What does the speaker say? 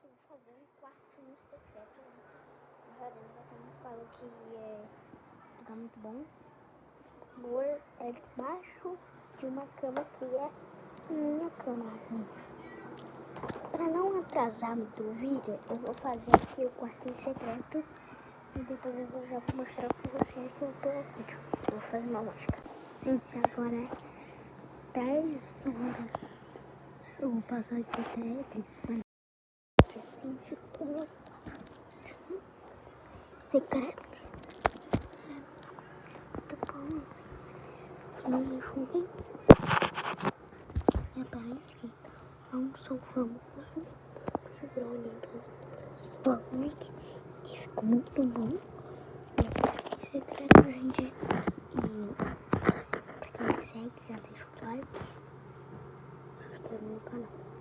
que eu vou fazer um quartinho secreto. Na verdade, vai ter muito calor que é lugar muito bom. Amor, é debaixo de uma cama que é minha cama. Para não atrasar muito o vídeo, eu vou fazer aqui o quartinho secreto. E depois eu já vou mostrar pra vocês que eu tô no vídeo. Eu vou fazer uma mágica. Gente, agora é 10 horas. Eu vou passar aqui até vídeo com meu secreto. Muito bom assim. Que não deixou bem. E parece que não sou famoso. Sobrou ali pra que ficou muito bom. Secreto, gente. E pra quem me segue, já deixa o like. Se inscreve no canal.